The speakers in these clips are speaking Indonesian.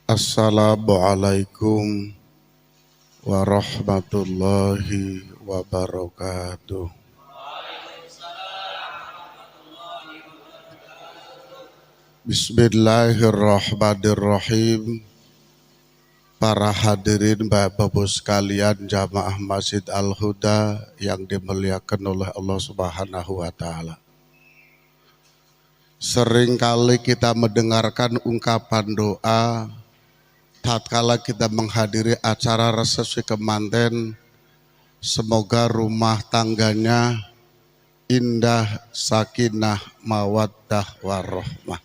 Assalamualaikum warahmatullahi wabarakatuh. Bismillahirrahmanirrahim. Para hadirin Bapak Ibu sekalian jamaah Masjid Al-Huda yang dimuliakan oleh Allah Subhanahu wa taala. Seringkali kita mendengarkan ungkapan doa tatkala kita menghadiri acara resepsi kemanten, semoga rumah tangganya indah, sakinah, mawaddah, warahmah.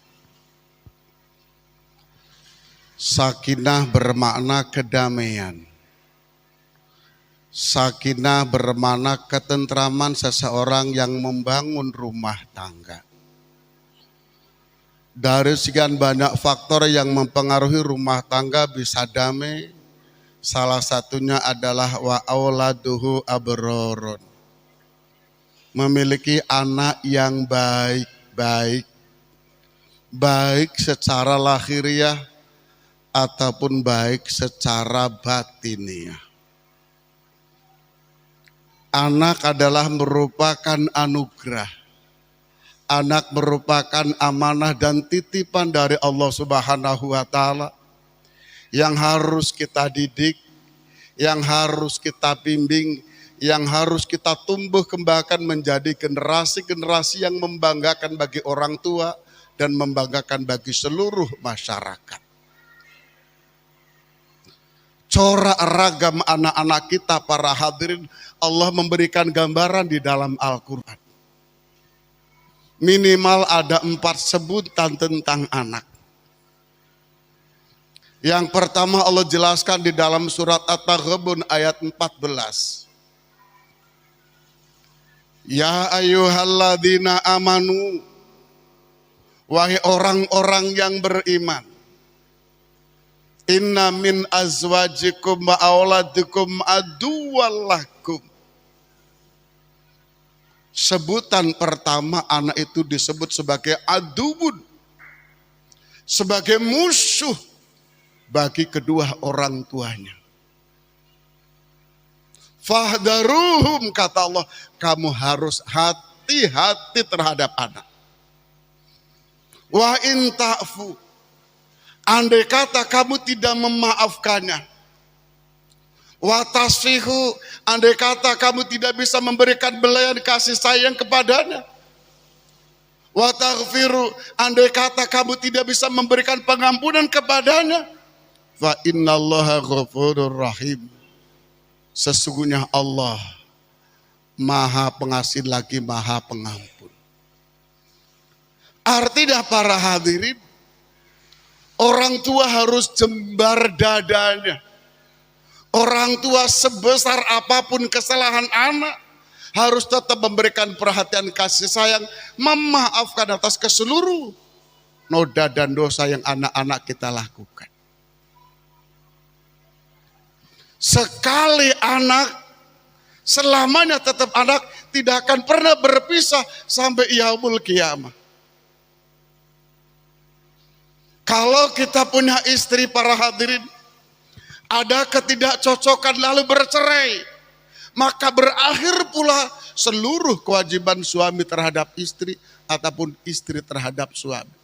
Sakinah bermakna kedamaian. Sakinah bermakna ketentraman seseorang yang membangun rumah tangga. Dari sekian banyak faktor yang mempengaruhi rumah tangga bisa damai, salah satunya adalah wa auladuhu abrorun. Memiliki anak yang baik secara lahiriah ataupun baik secara batiniah. Anak adalah merupakan anugerah. Anak merupakan amanah dan titipan dari Allah Subhanahu wa taala yang harus kita didik, yang harus kita bimbing, yang harus kita tumbuh kembangkan menjadi generasi-generasi yang membanggakan bagi orang tua dan membanggakan bagi seluruh masyarakat. Corak ragam anak-anak kita para hadirin, Allah memberikan gambaran di dalam Al-Quran. Minimal ada 4 sebutan tentang anak. Yang pertama Allah jelaskan di dalam surat At-Taghabun ayat 14. Ya ayyuhalladzina amanu, wahai orang-orang yang beriman. Inna min azwajikum wa auladikum aduwallakum. Sebutan pertama anak itu disebut sebagai aduwun, sebagai musuh bagi kedua orang tuanya. Fahdaruhum, kata Allah, kamu harus hati-hati terhadap anak. Wa in ta'fu, andai kata kamu tidak memaafkannya. Wa tasfihu, andai kata kamu tidak bisa memberikan belayan kasih sayang kepadanya. Wa taghfiru, andai kata kamu tidak bisa memberikan pengampunan kepadanya. Fa innallaha ghafurur rahim. Sesungguhnya Allah Maha Pengasih lagi Maha Pengampun. Artinya para hadirin, orang tua harus jembar dadanya. Orang tua sebesar apapun kesalahan anak harus tetap memberikan perhatian kasih sayang, memaafkan atas keseluruh noda dan dosa yang anak-anak kita lakukan. Sekali anak, selamanya tetap anak, tidak akan pernah berpisah sampai yaumul qiyamah. Kalau kita punya istri para hadirin, ada ketidakcocokan lalu bercerai, maka berakhir pula seluruh kewajiban suami terhadap istri ataupun istri terhadap suami.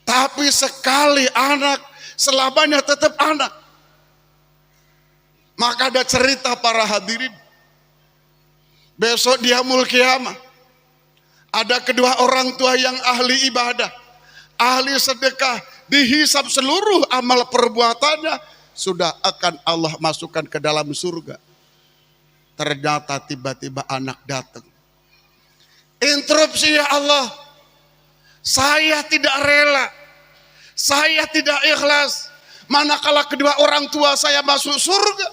Tapi sekali anak, selamanya tetap anak. Maka ada cerita para hadirin, besok di yaumul qiyamah ada kedua orang tua yang ahli ibadah, ahli sedekah, dihisab seluruh amal perbuatannya, sudah akan Allah masukkan ke dalam surga. Ternyata tiba-tiba anak datang. Interupsi, ya Allah, saya tidak rela, saya tidak ikhlas, manakala kedua orang tua saya masuk surga,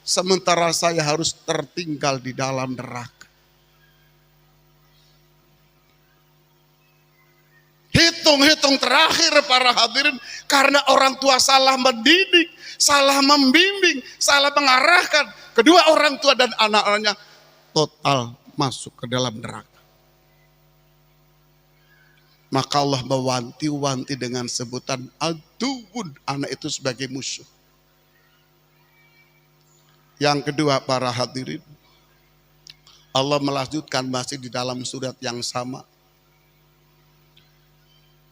sementara saya harus tertinggal di dalam neraka. Hitung-hitung terakhir para hadirin, karena orang tua salah mendidik, salah membimbing, salah mengarahkan, kedua orang tua dan anak-anaknya total masuk ke dalam neraka. Maka Allah mewanti-wanti dengan sebutan aduun, anak itu sebagai musuh. Yang kedua para hadirin, Allah melanjutkan masih di dalam surat yang sama.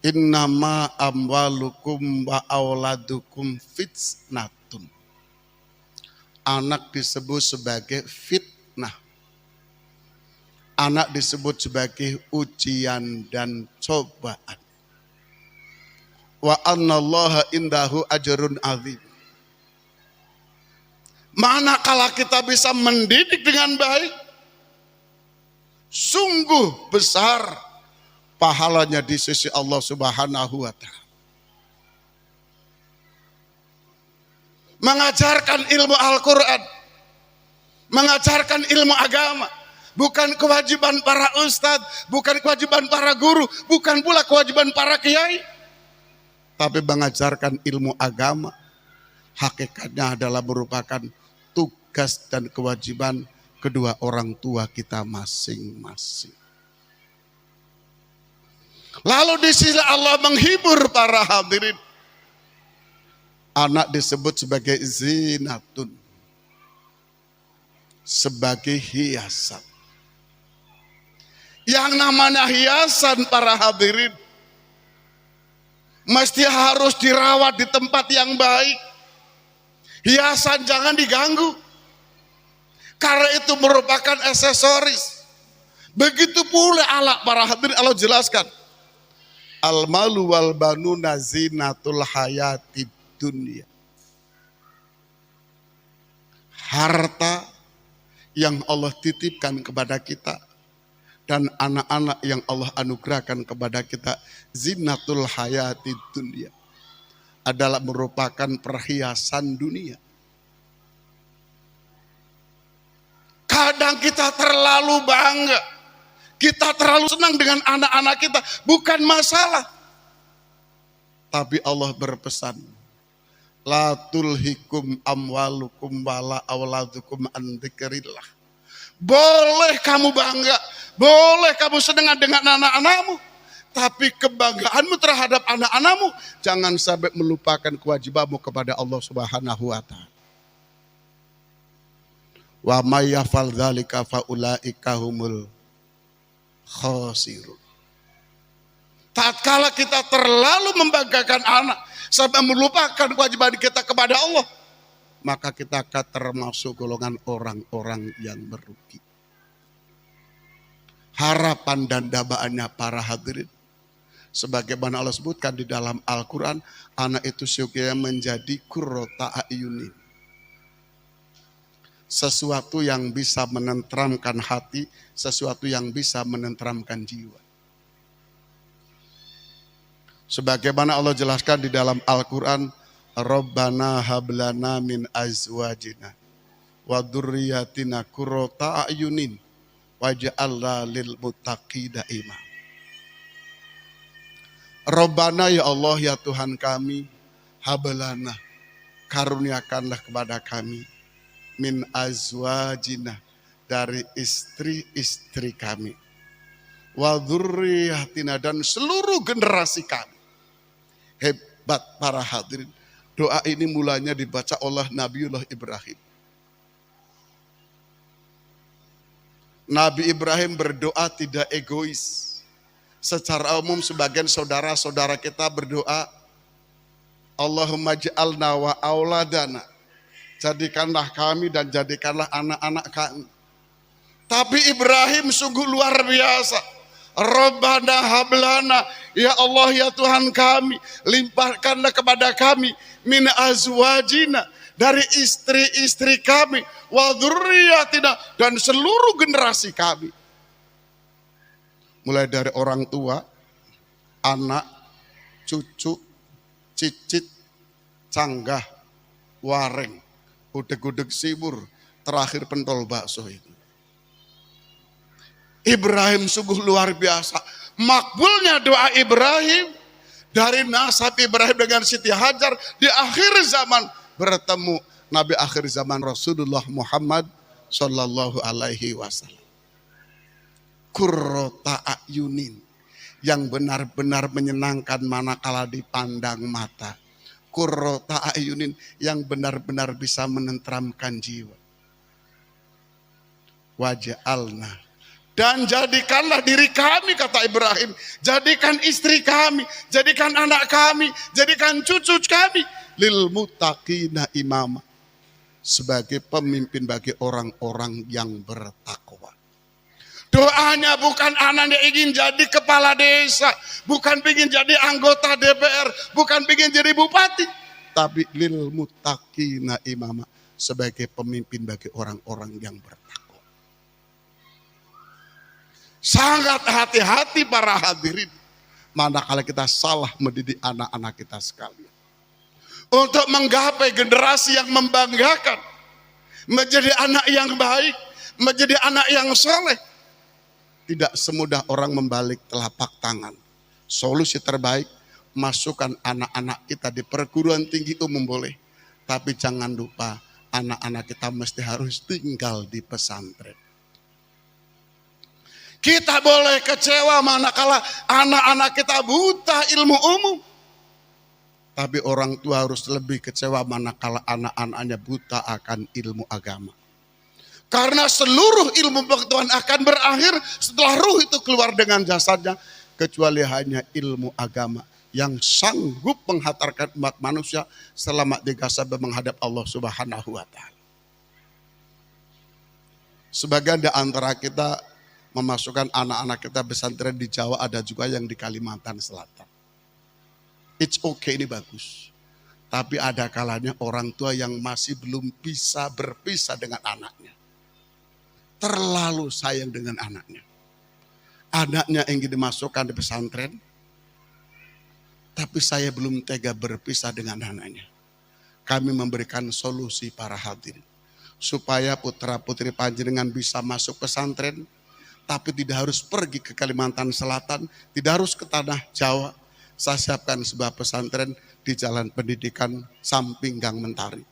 Innama amwalukum wa auladukum fitnatun. Anak disebut sebagai fitnah. Anak disebut sebagai ujian dan cobaan. Wa annallaha indahu ajrun azim. Manakala kita bisa mendidik dengan baik, sungguh besar pahalanya di sisi Allah Subhanahu wa Ta'ala. Mengajarkan ilmu Al-Quran, mengajarkan ilmu agama, bukan kewajiban para ustadz, bukan kewajiban para guru, bukan pula kewajiban para kiai. Tapi mengajarkan ilmu agama, hakikatnya adalah merupakan tugas dan kewajiban kedua orang tua kita masing-masing. Lalu di sisi Allah menghibur para hadirin. Anak disebut sebagai zinatun, sebagai hiasan. Yang namanya hiasan para hadirin mesti harus dirawat di tempat yang baik. Hiasan jangan diganggu, karena itu merupakan aksesoris. Begitu pula alat para hadirin. Allah jelaskan, al-malu wal banuna zinatul hayatid dunia. Harta yang Allah titipkan kepada kita dan anak-anak yang Allah anugerahkan kepada kita, zinatul hayatid dunia, adalah merupakan perhiasan dunia. Kadang kita terlalu bangga, kita terlalu senang dengan anak-anak kita, bukan masalah. Tapi Allah berpesan, la tulhikum amwalukum wala auladukum an dzikrillah. Boleh kamu bangga, boleh kamu senang dengan anak-anakmu, tapi kebanggaanmu terhadap anak-anakmu jangan sampai melupakan kewajibanmu kepada Allah Subhanahu wa Ta'ala. Wa may yaf'al dzalika fa ulaika humul khasirun. Tatkala kita terlalu membanggakan anak sampai melupakan kewajiban kita kepada Allah, maka kita akan termasuk golongan orang-orang yang merugi. Harapan dan dabaannya para hadirin, sebagaimana Allah sebutkan di dalam Al-Quran, anak itu sehingga menjadi qurrata a'yunin, sesuatu yang bisa menenteramkan hati, sesuatu yang bisa menenteramkan jiwa. Sebagaimana Allah jelaskan di dalam Al-Quran, Rabbana hablana min azwajina wa dzurriyyatina qurrata a'yunin waj'alna lil muttaqina imama. Rabbana, ya Allah, ya Tuhan kami, hablana, karuniakanlah kepada kami, min azwajina, dari istri-istri kami, wa dzurriyyatina, dan seluruh generasi kami. Hebat para hadirin. Doa ini mulanya dibaca oleh Nabiullah Ibrahim. Nabi Ibrahim berdoa tidak egois. Secara umum sebagian saudara-saudara kita berdoa, Allahumma ja'alna wa auladana, jadikanlah kami dan jadikanlah anak-anak kami. Tapi Ibrahim sungguh luar biasa. Rabbana hablana, ya Allah, ya Tuhan kami, limpahkanlah kepada kami min azwajina, dari istri-istri kami, wa dzurriyyatina, dan seluruh generasi kami. Mulai dari orang tua, anak, cucu, cicit, canggah, wareng, udeg-udeg sibur, terakhir pentol bakso itu. Ibrahim sungguh luar biasa. Makbulnya doa Ibrahim, dari nasab Ibrahim dengan Siti Hajar, di akhir zaman bertemu Nabi akhir zaman Rasulullah Muhammad Sallallahu Alaihi Wasallam. Qurrata a'yunin, yang benar-benar menyenangkan manakala dipandang mata. Qurrata ayunin, yang benar-benar bisa menenteramkan jiwa. Waja'alna, dan jadikanlah diri kami, kata Ibrahim, jadikan istri kami, jadikan anak kami, jadikan cucu kami, lil muttaqina imama, sebagai pemimpin bagi orang-orang yang bertakwa. Doanya bukan anaknya ingin jadi kepala desa, bukan ingin jadi anggota DPR, bukan ingin jadi bupati, tapi lil muttaqina imama, sebagai pemimpin bagi orang-orang yang bertakwa. Sangat hati-hati para hadirin manakala kita salah mendidik anak-anak kita sekalian. Untuk menggapai generasi yang membanggakan, menjadi anak yang baik, menjadi anak yang soleh, tidak semudah orang membalik telapak tangan. Solusi terbaik, masukkan anak-anak kita di perguruan tinggi umum boleh. Tapi jangan lupa, anak-anak kita mesti harus tinggal di pesantren. Kita boleh kecewa manakala anak-anak kita buta ilmu umum. Tapi orang tua harus lebih kecewa manakala anak-anaknya buta akan ilmu agama. Karena seluruh ilmu pengetahuan akan berakhir setelah ruh itu keluar dengan jasadnya. Kecuali hanya ilmu agama yang sanggup menghantarkan umat manusia selamat di gasab menghadap Allah Subhanahu wa ta'ala. Sebagian di antara kita memasukkan anak-anak kita pesantren di Jawa, ada juga yang di Kalimantan Selatan. It's okay, ini bagus. Tapi ada kalanya orang tua yang masih belum bisa berpisah dengan anaknya. Terlalu sayang dengan anaknya. Anaknya ingin dimasukkan di pesantren, tapi saya belum tega berpisah dengan anaknya. Kami memberikan solusi para hadirin, supaya putra-putri panjenengan bisa masuk pesantren, tapi tidak harus pergi ke Kalimantan Selatan, tidak harus ke tanah Jawa. Saya siapkan sebuah pesantren di Jalan Pendidikan samping Gang Mentari.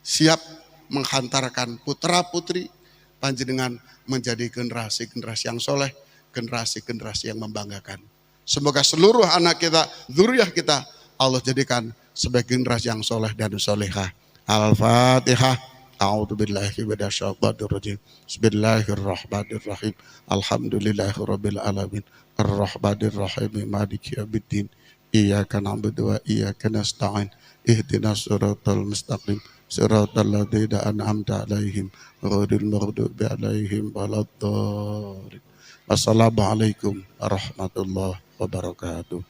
Siap menghantarkan putra-putri panjenengan menjadi generasi-generasi yang soleh, generasi-generasi yang membanggakan. Semoga seluruh anak kita, dzurriyyah kita, Allah jadikan sebagai generasi yang soleh dan solehah. Al-Fatihah. A'udzubillahi minasyaitonir rajim. Bismillahirrahmanirrahim. Alhamdulillahirabbil alamin. Arrahmanir rahim. Maliki yaumiddin. Iyyaka na'budu wa iyyaka nasta'in. Ihdinas siratal mustaqim. Siratal ladzina an'amta 'alaihim ghairil maghdubi 'alaihim waladdallin. Wassalamualaikum warahmatullahi wabarakatuh.